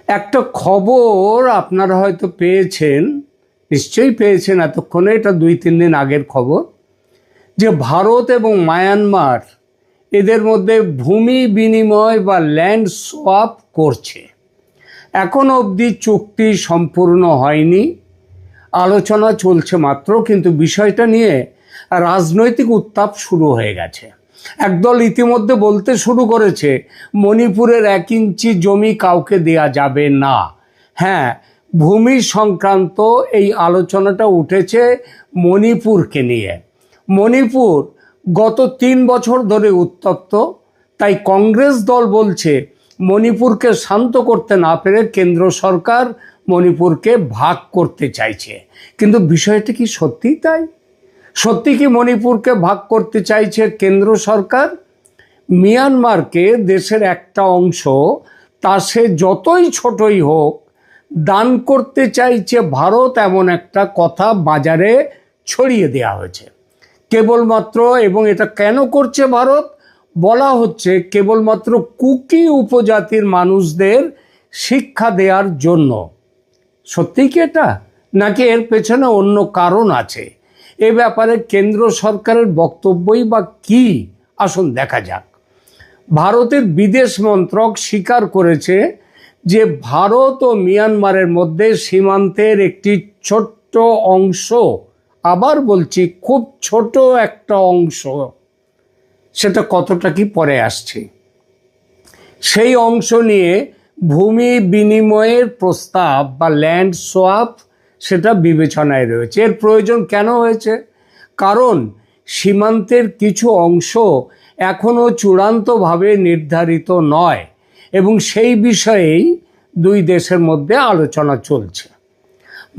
একটা খবর আপনারা হয়তো পেয়েছেন, নিশ্চয়ই পেয়েছেন এতক্ষণে, এটা 2-3 দিন আগের খবর, যে ভারত এবং মায়ানমার এদের মধ্যে ভূমি বিনিময় বা ল্যান্ড সোয়াপ করছে। এখন অবধি চুক্তি সম্পূর্ণ হয়নি, আলোচনা চলছে মাত্র, কিন্তু বিষয়টা নিয়ে রাজনৈতিক উত্তাপ শুরু হয়ে গেছে। একদল ইতিমধ্যে বলতে শুরু করেছে মণিপুরের 1 ইঞ্চি জমি কাউকে দেয়া যাবে না। হ্যাঁ, ভূমি সংক্রান্ত এই আলোচনাটা উঠেছে মণিপুরকে নিয়ে। মণিপুর গত 3 বছর ধরে উত্তপ্ত, তাই কংগ্রেস দল বলছে মণিপুরকে শান্ত করতে না পেরে কেন্দ্র সরকার মণিপুরকে ভাগ করতে চাইছে। কিন্তু বিষয়টা কি সত্যি তাই? সত্যি কি মণিপুরকে ভাগ করতে চাইছে কেন্দ্র সরকার? মিয়ানমারকে দেশের একটা অংশ, তা সে যতই ছোটই হোক, দান করতে চাইছে ভারত, এমন একটা কথা বাজারে ছড়িয়ে দেওয়া হয়েছে কেবলমাত্র। এবং এটা কেন করছে ভারত? বলা হচ্ছে কেবলমাত্র কুকি উপজাতির মানুষদের শিক্ষা দেওয়ার জন্য। সত্যি কি এটা, নাকি এর পেছনে অন্য কারণ আছে? এ ব্যাপারে কেন্দ্র সরকারের বক্তব্যই বা কি, আসুন দেখা যাক। ভারতের বিদেশ মন্ত্রক স্বীকার করেছে যে ভারত ও মিয়ানমারের মধ্যে সীমান্তের একটি ছোট্ট অংশ, আবার বলছি খুব ছোট একটা অংশ, সেটা কতটা কি পরে আসছে, সেই অংশ নিয়ে ভূমি বিনিময়ের প্রস্তাব বা ল্যান্ড সোয়াপ সেটা বিবেচনায় রয়েছে। এর প্রয়োজন কেন হয়েছে? কারণ সীমান্তের কিছু অংশ এখনও চূড়ান্তভাবে নির্ধারিত নয় এবং সেই বিষয়েই 2 দেশের মধ্যে আলোচনা চলছে।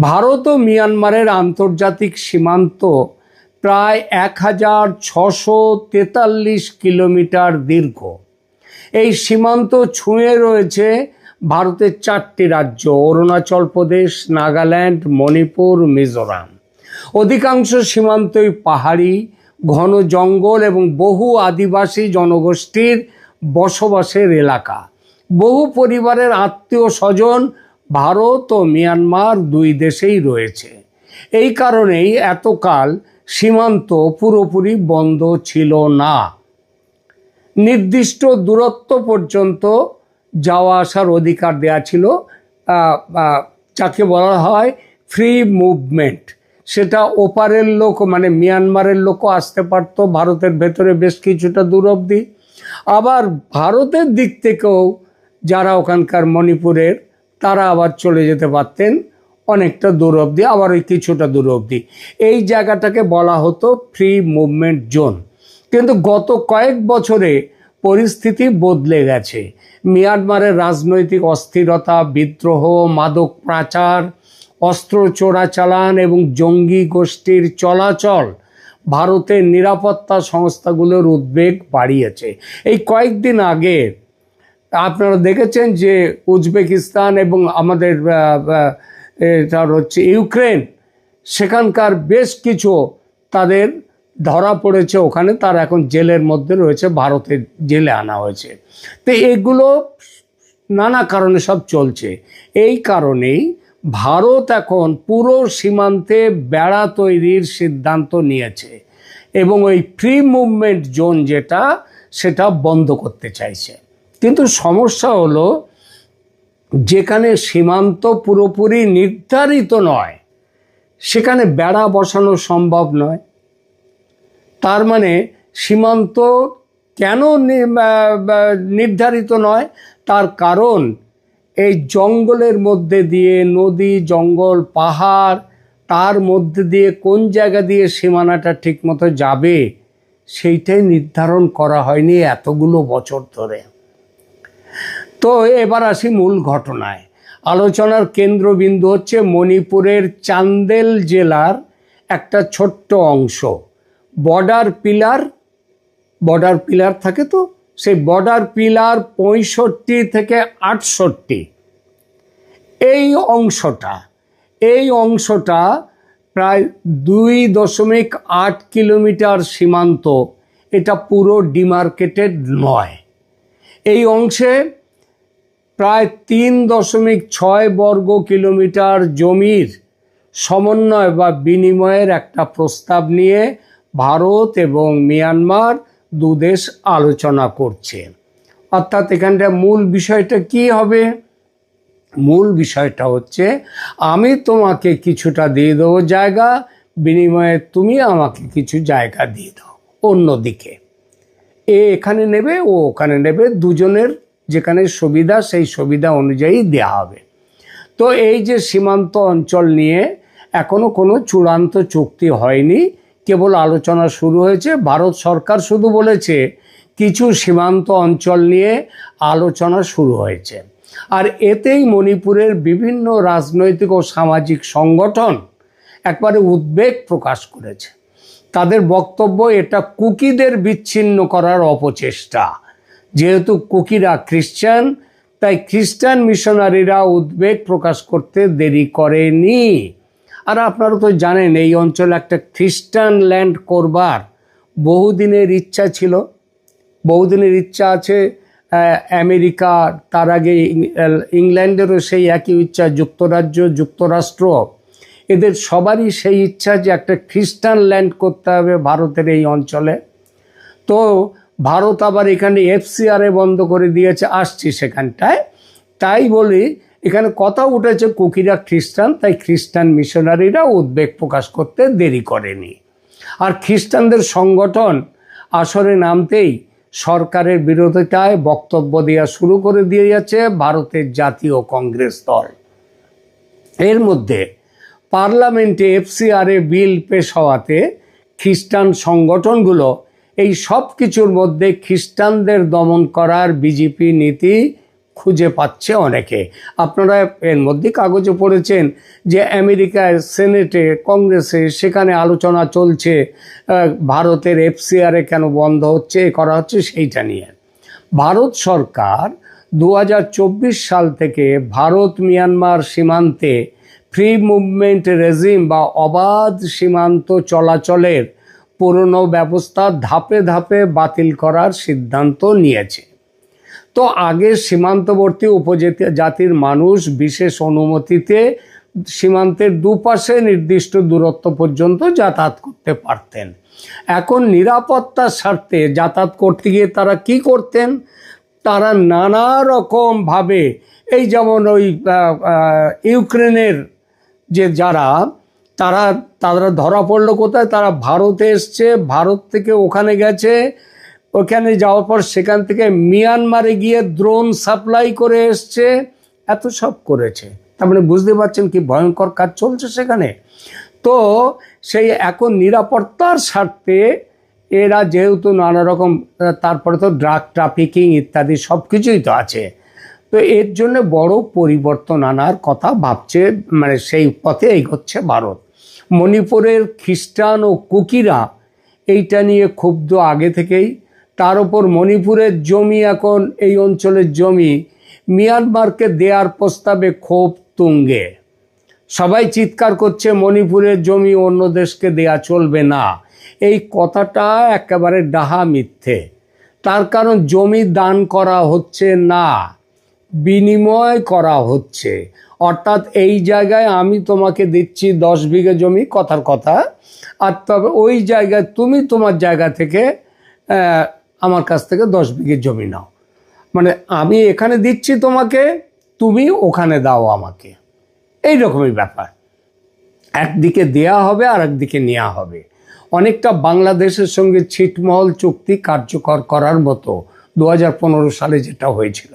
ভারত ও মিয়ানমারের আন্তর্জাতিক সীমান্ত প্রায় 1643 কিলোমিটার দীর্ঘ। এই সীমান্ত ছুঁয়ে রয়েছে ভারতের 4টি রাজ্য: অরুণাচল প্রদেশ, নাগাল্যান্ড, মণিপুর, মিজোরাম। অধিকাংশ সীমান্তই পাহাড়ি, ঘন জঙ্গল এবং বহু আদিবাসী জনগোষ্ঠীর বসবাসের এলাকা। বহু পরিবারের আত্মীয় স্বজন ভারত ও মিয়ানমার 2 দেশেই রয়েছে। এই কারণেই এতকাল সীমান্ত পুরোপুরি বন্ধ ছিল না। নির্দিষ্ট দূরত্ব পর্যন্ত যাওয়া আসার অধিকার দেয়া ছিল, যাকে বলা হয় ফ্রি মুভমেন্ট। সেটা ওপারের লোক, মানে মিয়ানমারের লোকও আসতে পারত ভারতের ভেতরে বেশ কিছুটা দূর অবধি। আবার ভারতের দিক থেকেও যারা ওখানকার মণিপুরের, তারা আবার চলে যেতে পারতেন অনেকটা দূর অবধি, আবার ওই কিছুটা দূর অবধি। এই জায়গাটাকে বলা হতো ফ্রি মুভমেন্ট জোন। কিন্তু গত কয়েক বছরে পরিস্থিতি বদলে গেছে। মিয়ানমারের রাজনৈতিক অস্থিরতা, বিদ্রোহ, মাদক পাচার, অস্ত্র চোরাচালান এবং জঙ্গি গোষ্ঠীর চলাচল ভারতের নিরাপত্তা সংস্থাগুলোর উদ্বেগ বাড়িয়েছে। এই কয়েকদিন আগে আপনারা দেখেছেন যে উজবেকিস্তান এবং আমাদের এটা হচ্ছে ইউক্রেন, সেখানকার বেশ কিছু তাদের ধরা পড়েছে ওখানে, তারা এখন জেলের মধ্যে রয়েছে, ভারতের জেলে আনা হয়েছে। তো এগুলো নানা কারণে সব চলছে। এই কারণেই ভারত এখন পুরো সীমান্তে বেড়া তৈরির সিদ্ধান্ত নিয়েছে এবং ওই ফ্রি মুভমেন্ট জোন যেটা, সেটা বন্ধ করতে চাইছে। কিন্তু সমস্যা হলো, যেখানে সীমান্ত পুরোপুরি নির্ধারিত নয় সেখানে বেড়া বসানো সম্ভব নয়। তার মানে সীমান্ত কেন নির্ধারিত নয়? তার কারণ এই জঙ্গলের মধ্যে দিয়ে, নদী, জঙ্গল, পাহাড়, তার মধ্যে দিয়ে কোন জায়গা দিয়ে সীমানাটা ঠিকমতো যাবে সেইটাই নির্ধারণ করা হয়নি এতগুলো বছর ধরে। তো এবার আসি মূল ঘটনায়। আলোচনার কেন্দ্রবিন্দু হচ্ছে মণিপুরের চান্দেল জেলার একটা ছোট্ট অংশ। বর্ডার পিলার থাকে, তো সেই বর্ডার পিলার 65 থেকে 68, এই অংশটা প্রায় 2.8 কিলোমিটার সীমান্ত। এটা পুরো ডিমার্কেটেড নয়। এই অংশে প্রায় 3.6 বর্গ কিলোমিটার জমির সমন্বয় বা বিনিময়ের একটা প্রস্তাব নিয়ে ভারত এবং মিয়ানমার দুদেশ আলোচনা করছে। অর্থাৎ এখানটা মূল বিষয়টা কি হবে? মূল বিষয়টা হচ্ছে আমি তোমাকে কিছুটা দিয়ে দেবো জায়গা, বিনিময়ে তুমি আমাকে কিছু জায়গা দিয়ে দাও অন্যদিকে। এখানে নেবে, ও ওখানে নেবে, দুজনের যেখানে সুবিধা সেই সুবিধা অনুযায়ী দেয়া হবে। তো এই যে সীমান্ত অঞ্চল নিয়ে এখনো কোনো চূড়ান্ত চুক্তি হয়নি, কেবল আলোচনা শুরু হয়েছে। ভারত সরকার শুধু বলেছে কিছু সীমান্ত অঞ্চল নিয়ে আলোচনা শুরু হয়েছে। আর এতেই মণিপুরের বিভিন্ন রাজনৈতিক ও সামাজিক সংগঠন একবারে উদ্বেগ প্রকাশ করেছে। তাদের বক্তব্য এটা কুকিদের বিচ্ছিন্ন করার অপচেষ্টা। যেহেতু কুকিরা খ্রিস্টান, তাই খ্রিস্টান মিশনারিরা উদ্বেগ প্রকাশ করতে দেরি করেনি। আর আপনারা তো জানেন এই অঞ্চলে একটা খ্রিস্টান ল্যান্ড করবার বহুদিনের ইচ্ছা ছিল, বহুদিনের ইচ্ছা আছে। আমেরিকা, তার আগে ইংল্যান্ডেরও সেই একই ইচ্ছা, যুক্তরাজ্য, যুক্তরাষ্ট্র, এদের সবারই সেই ইচ্ছা যে একটা খ্রিস্টান ল্যান্ড করতে হবে ভারতের এই অঞ্চলে। তো ভারত আবার এখানে এফসিআরএ বন্ধ করে দিয়েছে, আসছি সেখানটায়। তাই বলি এখানে কথা উঠেছে কুকিরা খ্রিস্টান, তাই খ্রিস্টান মিশনারিরা উদ্বেগ প্রকাশ করতে দেরি করেনি। আর খ্রিস্টানদের সংগঠন আসরে নামতেই সরকারের বিরোধিতায় বক্তব্য দেওয়া শুরু করে দিয়েছে ভারতের জাতীয় কংগ্রেস দল। এর মধ্যে পার্লামেন্টে এফসিআরএ বিল পেশ হওয়াতে খ্রিস্টান সংগঠনগুলো এই সব কিছুর মধ্যে খ্রিস্টানদের দমন করার বিজেপি নীতি খুঁজে পাচ্ছে অনেকে। আপনারা এর মধ্যে কাগজে পড়েছেন যে আমেরিকার সেনেটে, কংগ্রেসে সেখানে আলোচনা চলছে ভারতের এফসিআরএ কেন বন্ধ হচ্ছে, করা হচ্ছে সেইটা নিয়ে। ভারত সরকার 2024 সাল থেকে ভারত মিয়ানমার সীমান্তে ফ্রি মুভমেন্ট রেজিম বা অবাধ সীমান্ত চলাচলের পুরনো ব্যবস্থা ধাপে ধাপে বাতিল করার সিদ্ধান্ত নিয়েছে। তো আগে সীমান্তবর্তী উপজাতির মানুষ বিশেষ অনুমতিতে সীমান্তের দুপাশে নির্দিষ্ট দূরত্ব পর্যন্ত যাতায়াত করতে পারতেন। এখন নিরাপত্তার স্বার্থে যাতায়াত করতে গিয়ে তারা কি করতেন? তারা নানা রকমভাবে, এই যেমন ওই ইউক্রেনের যে যারা তারা ধরা পড়লো কোথায়? তারা ভারতে এসছে, ভারত থেকে ওখানে গেছে, ওখানে যাওয়ার পর সেখান থেকে মিয়ানমারে গিয়ে ড্রোন সাপ্লাই করে এসছে, এত সব করেছে। তার মানে বুঝতে পারছেন কি ভয়ঙ্কর কাজ চলছে সেখানে। তো সেই এখন নিরাপত্তার স্বার্থে এরা যেহেতু নানা রকম, তারপরে তো ড্রাগ ট্রাফিকিং ইত্যাদি সব কিছুই তো আছে, তো এর জন্য বড় পরিবর্তন আনার কথা ভাবছে, মানে সেই পথে এগোচ্ছে ভারত। মণিপুরের খ্রিস্টান ও কুকিরা এইটা নিয়ে ক্ষুব্ধ আগে থেকেই। তার উপর মণিপুরের জমি, এখন এই অঞ্চলের জমি মিয়ানমারকে দেওয়ার প্রস্তাবে ক্ষোভ তুঙ্গে। সবাই চিৎকার করছে মণিপুরের জমি অন্য দেশকে দেয়া চলবে না। এই কথাটা একেবারে ডাহা মিথ্যে। তার কারণ জমি দান করা হচ্ছে না, বিনিময় করা হচ্ছে। অর্থাৎ এই জায়গায় আমি তোমাকে দিচ্ছি 10 বিঘে জমি, কথার কথা, আর তবে ওই জায়গায় তুমি তোমার জায়গা থেকে আমার কাছ থেকে 10 বিঘে জমি নাও। মানে আমি এখানে দিচ্ছি তোমাকে, তুমি ওখানে দাও আমাকে, এই রকমই ব্যাপার। একদিকে দেয়া হবে আর একদিকে নেওয়া হবে। অনেকটা বাংলাদেশের সঙ্গে ছিটমহল চুক্তি কার্যকর করার মতো 2015 সালে যেটা হয়েছিল।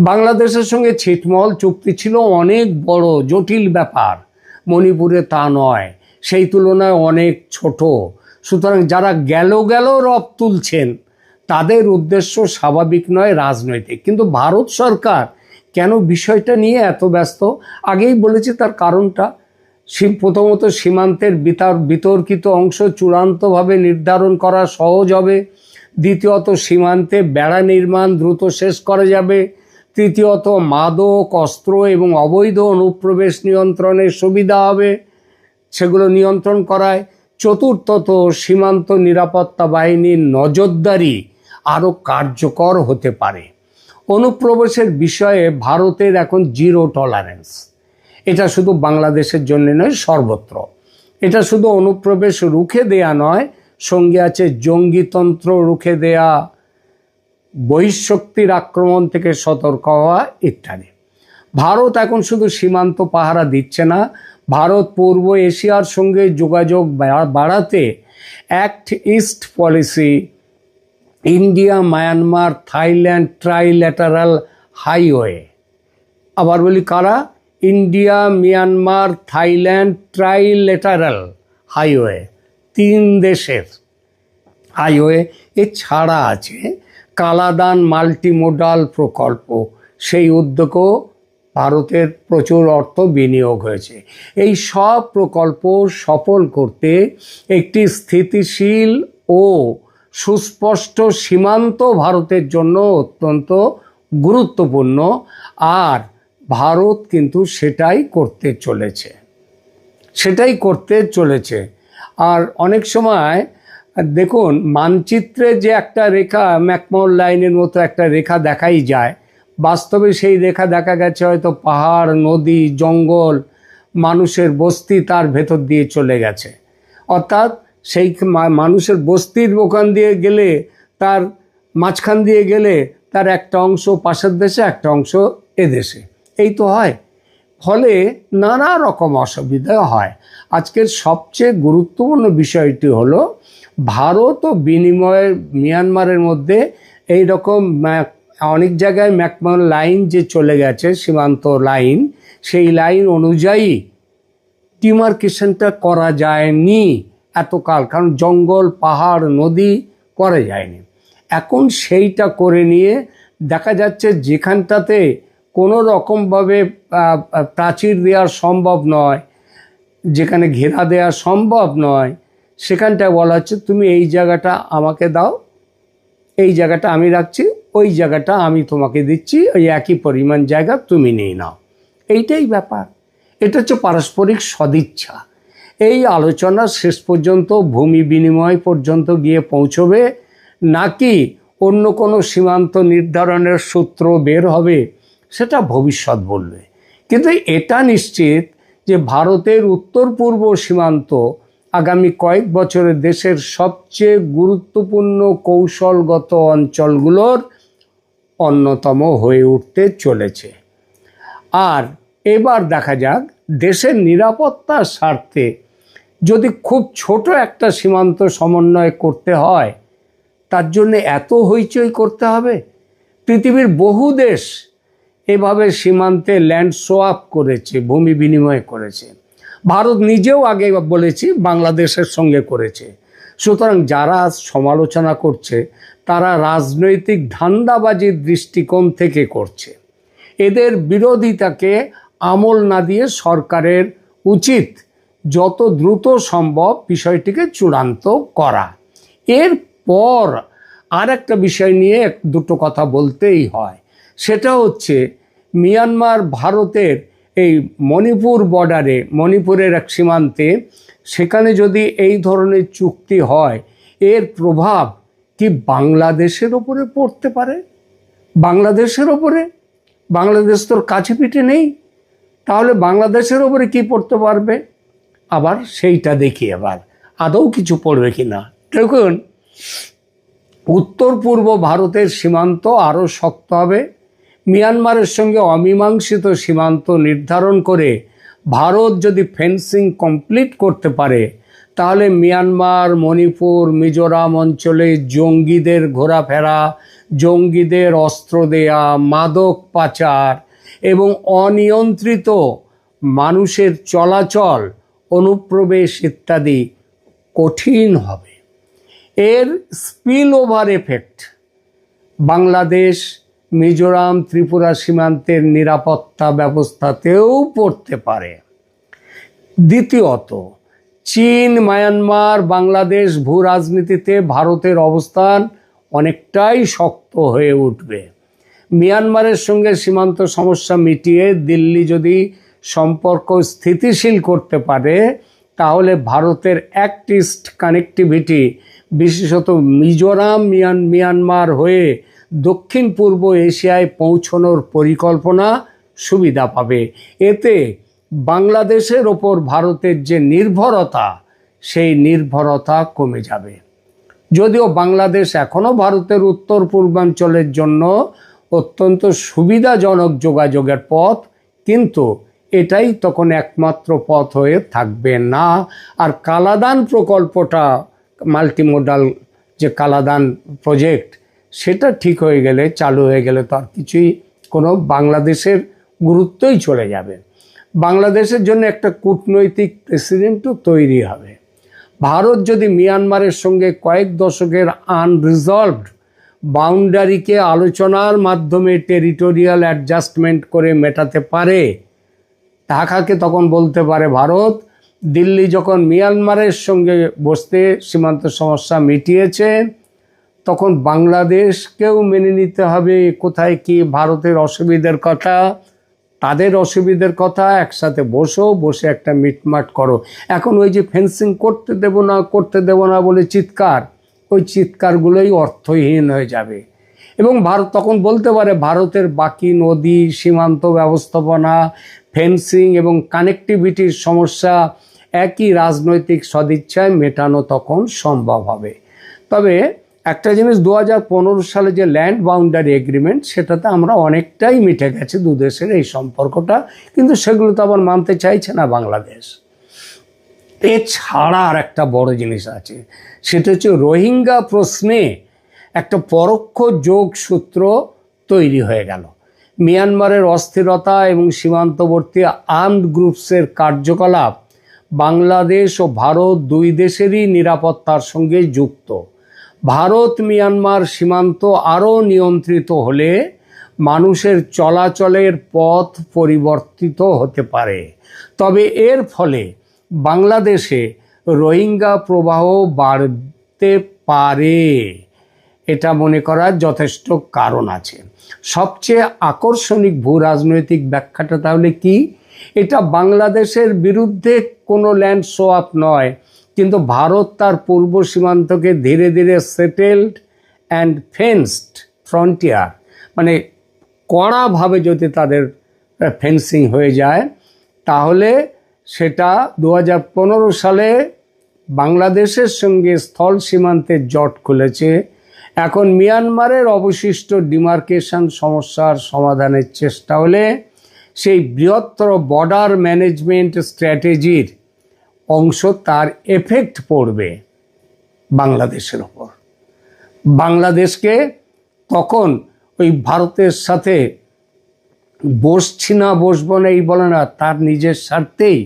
বাংলাদেশের সঙ্গে ছিটমহল চুক্তি ছিল অনেক বড় জটিল ব্যাপার, মণিপুরে তা নয়, সেই তুলনায় অনেক ছোট। সুতরাং যারা গেল রব তুলছেন তাদের উদ্দেশ্য স্বাভাবিক নয়, রাজনৈতিক। কিন্তু ভারত সরকার কেন বিষয়টা নিয়ে এত ব্যস্ত? আগেই বলেছি তার কারণটা। প্রথমত সীমান্তের বিতর্কিত অংশ চূড়ান্তভাবে নির্ধারণ করা সহজ হবে। দ্বিতীয়ত সীমান্তে বেড়া নির্মাণ দ্রুত শেষ করা যাবে। তৃতীয়ত মাদক, অস্ত্র এবং অবৈধ অনুপ্রবেশ নিয়ন্ত্রণের সুবিধা হবে, সেগুলো নিয়ন্ত্রণ করায়। চতুর্থত সীমান্ত নিরাপত্তা বাহিনীর নজরদারি আরও কার্যকর হতে পারে। অনুপ্রবেশের বিষয়ে ভারতের এখন জিরো টলারেন্স। এটা শুধু বাংলাদেশের জন্য নয়, সর্বত্র। এটা শুধু অনুপ্রবেশ রুখে দেয়া নয়, সঙ্গে আছে জঙ্গিতন্ত্র রুখে দেয়া, বহিঃশক্তির আক্রমণ থেকে সতর্ক হওয়া ইত্যাদি। ভারত এখন শুধু সীমান্ত পাহারা দিচ্ছে না, ভারত পূর্ব এশিয়ার সঙ্গে যোগাযোগ বাড়াতে act east policy, India Myanmar Thailand trilateral highway, আবার বলি কারা, India Myanmar Thailand trilateral highway, 3 দেশের হাইওয়ে। এছাড়া আছে কালাদান মাল্টিমোডাল প্রকল্প, সেই উদ্যোগও ভারতের প্রচুর অর্থ বিনিয়োগ হয়েছে। এই সব প্রকল্প সফল করতে একটি স্থিতিশীল ও সুস্পষ্ট সীমান্ত ভারতের জন্য অত্যন্ত গুরুত্বপূর্ণ, আর ভারত কিন্তু সেটাই করতে চলেছে। আর অনেক সময় দেখুন, মানচিত্রে যে একটা রেখা, ম্যাকমোহন লাইনের মতো একটা রেখা দেখাই যায়, বাস্তবে সেই রেখা দেখা গেছে হয়তো পাহাড়, নদী, জঙ্গল, মানুষের বস্তি তার ভেতর দিয়ে চলে গেছে। অর্থাৎ সেই মানুষের বস্তির ওখান দিয়ে গেলে, তার মাঝখান দিয়ে গেলে তার একটা অংশ পাশের দেশে, একটা অংশ এদেশে, এই তো হয়। ফলে নানা রকম অসুবিধা হয়। আজকের সবচেয়ে গুরুত্বপূর্ণ বিষয়টি হলো ভারত ও বিনিময়ে মিয়ানমারের মধ্যে এই রকম অনেক জায়গায় ম্যাকমোহন লাইন যে চলে গেছে, সীমান্ত লাইন, সেই লাইন অনুযায়ী ডিমার্কেশনটা করা যায়নি এতকাল, কারণ জঙ্গল, পাহাড়, নদী করা যায়নি। এখন সেইটা করে নিয়ে দেখা যাচ্ছে যেখানটাতে কোনো রকমভাবে প্রাচীর দেওয়া সম্ভব নয়, যেখানে ঘেরা দেওয়া সম্ভব নয়, সেখানটায় বলা হচ্ছে তুমি এই জায়গাটা আমাকে দাও, এই জায়গাটা আমি রাখছি, ওই জায়গাটা আমি তোমাকে দিচ্ছি, ওই একই পরিমাণ জায়গা তুমি নিয়ে নাও। এইটাই ব্যাপার। এটা হচ্ছে পারস্পরিক সদিচ্ছা। এই আলোচনা শেষ পর্যন্ত ভূমি বিনিময় পর্যন্ত গিয়ে পৌঁছবে, নাকি অন্য কোনো সীমান্ত নির্ধারণের সূত্র বের হবে, সেটা ভবিষ্যৎ বলবে। কিন্তু এটা নিশ্চিত যে ভারতের উত্তর পূর্ব সীমান্ত আগামী কয়েক বছরে দেশের সবচেয়ে গুরুত্বপূর্ণ কৌশলগত অঞ্চলগুলোর অন্যতম হয়ে উঠতে চলেছে। আর এবার দেখা যাক, দেশের নিরাপত্তার স্বার্থে যদি খুব ছোট একটা সীমান্ত সমন্বয় করতে হয়, তার জন্য এত হইচই করতে হবে? পৃথিবীর বহু দেশ এভাবে সীমান্তে ল্যান্ড সোয়াপ করেছে, ভূমি বিনিময় করেছে। ভারত নিজেও আগে বলেছি বাংলাদেশের সঙ্গে করেছে। সুতরাং যারা সমালোচনা করছে তারা রাজনৈতিক ধান্দাবাজির দৃষ্টিকোণ থেকে করছে। এদের বিরোধিতাকে আমল না দিয়ে সরকারের উচিত যত দ্রুত সম্ভব বিষয়টিকে চূড়ান্ত করা। এরপর আর একটা বিষয় নিয়ে দুটো কথা বলতেই হয়, সেটা হচ্ছে মিয়ানমার ভারতের এই মণিপুর বর্ডারে, মণিপুরের এক সীমান্তে, সেখানে যদি এই ধরনের চুক্তি হয়, এর প্রভাব কি বাংলাদেশের ওপরে পড়তে পারে? বাংলাদেশের ওপরে? বাংলাদেশ তোর কাছে পিঠে নেই, তাহলে বাংলাদেশের ওপরে কি পড়তে পারবে? আবার সেইটা দেখি এবার আদৌ কিছু পড়বে কি না। দেখুন, উত্তর পূর্ব ভারতের সীমান্ত আরও শক্ত হবে। মিয়ানমারের সঙ্গে অমীমাংসিত সীমান্ত নির্ধারণ করে ভারত যদি ফেন্সিং কমপ্লিট করতে পারে, তাহলে মিয়ানমার, মণিপুর, মিজোরাম অঞ্চলে জঙ্গিদের ঘোরাফেরা, জঙ্গিদের অস্ত্র দেয়া, মাদক পাচার এবং অনিয়ন্ত্রিত মানুষের চলাচল, অনুপ্রবেশ ইত্যাদি কঠিন হবে। এর spill over effect Bangladesh, Mizoram, Tripura সীমান্তের নিরাপত্তা ব্যবস্থাতেও পড়তে পারে। দ্বিতীয়ত, চীন, মায়ানমার, বাংলাদেশ ভূ রাজনীতিতে ভারতের অবস্থান অনেকটাই শক্ত হয়ে উঠবে। মিয়ানমারের সঙ্গে সীমান্ত সমস্যা মিটিয়ে দিল্লি যদি সম্পর্ক স্থিতিশীল করতে পারে, তাহলে ভারতের অ্যাক্ট ইস্ট কানেক্টিভিটি, বিশেষত মিজোরাম, মিয়ানমার হয়ে দক্ষিণ পূর্ব এশিয়ায় পৌঁছানোর পরিকল্পনা সুবিধা পাবে। এতে বাংলাদেশের ওপর ভারতের যে নির্ভরতা, সেই নির্ভরতা কমে যাবে। যদিও বাংলাদেশ এখনও ভারতের উত্তর পূর্বাঞ্চলের জন্য অত্যন্ত সুবিধাজনক যোগাযোগের পথ, কিন্তু এটাই তখন একমাত্র পথ হয়ে থাকবে না। আর কালাদান প্রকল্পটা, মাল্টিমোডাল যে কালাদান প্রজেক্ট, সেটা ঠিক হয়ে গেলে, চালু হয়ে গেলে তো আর কিছুই, কোনো বাংলাদেশের গুরুত্বই চলে যাবে। বাংলাদেশের জন্য একটা কূটনৈতিক প্রেসিডেন্টও তৈরি হবে। ভারত যদি মিয়ানমারের সঙ্গে কয়েক দশকের আনরিজলভড বাউন্ডারিকে আলোচনার মাধ্যমে টেরিটোরিয়াল অ্যাডজাস্টমেন্ট করে মেটাতে পারে, ঢাকাকে তখন বলতে পারে ভারত, দিল্লি যখন মিয়ানমারের সঙ্গে বসতে সীমান্ত সমস্যা মিটিয়েছে, তখন বাংলাদেশকেও মেনে নিতে হবে কোথায় কি ভারতের অসুবিধার কথা, তাদের অসুবিধার কথা, একসাথে বসে একটা মিটমাট করো। এখন ওই যে ফেন্সিং করতে দেব না বলে চিৎকার, ওই চিৎকারগুলোই অর্থহীন হয়ে যাবে। এবং ভারত তখন বলতে পারে ভারতের বাকি নদী, সীমান্ত ব্যবস্থাপনা, ফেন্সিং এবং কানেক্টিভিটির সমস্যা একই রাজনৈতিক সদিচ্ছায় মেটানো তখন সম্ভব হবে। তবে একটা জিনিস, 2015 সালে যে ল্যান্ড বাউন্ডারি এগ্রিমেন্ট, সেটাতে আমরা অনেকটাই মিটে গেছে দুদেশের এই সম্পর্কটা, কিন্তু সেগুলো তো আবার মানতে চাইছে না বাংলাদেশ। এছাড়া আর একটা বড় জিনিস আছে, সেটা হচ্ছে রোহিঙ্গা প্রশ্নে একটা পরোক্ষ যোগসূত্র তৈরি হয়ে গেল। মিয়ানমারের অস্থিরতা এবং সীমান্তবর্তী আর্মড গ্রুপসের কার্যকলাপ বাংলাদেশ ও ভারত দুই দেশেরই নিরাপত্তার সঙ্গে যুক্ত। ভারত মিয়ানমার সীমান্ত আরও নিয়ন্ত্রিত হলে মানুষের চলাচলের পথ পরিবর্তিত হতে পারে। তবে এর ফলে বাংলাদেশে রোহিঙ্গা প্রবাহ বাড়তে পারে, এটা মনে করার যথেষ্ট কারণ আছে। সবচেয়ে আকর্ষণীয় ভূ রাজনৈতিক ব্যাখ্যাটা তাহলে কি? এটা বাংলাদেশের বিরুদ্ধে কোনো ল্যান্ড সোয়াপ নয়, কিন্তু ভারত তার পূর্ব সীমান্তকে ধীরে ধীরে সেটেলড অ্যান্ড ফেন্সড ফ্রন্টিয়ার, মানে কড়াভাবে যদি তাদের ফেন্সিং হয়ে যায়, তাহলে সেটা 2015 সালে বাংলাদেশের সঙ্গে স্থল সীমান্তের জট খুলেছে। এখন মিয়ানমারের অবশিষ্ট ডিমার্কেশন সমস্যার সমাধানের চেষ্টা হলে সেই বৃহত্তর বর্ডার ম্যানেজমেন্ট স্ট্র্যাটেজির অংশ, তার এফেক্ট পড়বে বাংলাদেশের ওপর। বাংলাদেশকে তখন ওই ভারতের সাথে বসবো না এই বলে না, তার নিজের স্বার্থেই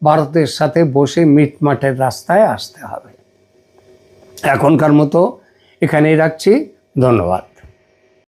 ভারতের সাথে বসে মিটমাটের রাস্তায় আসতে হবে। এখনকার মতো এখানেই রাখছি, ধন্যবাদ।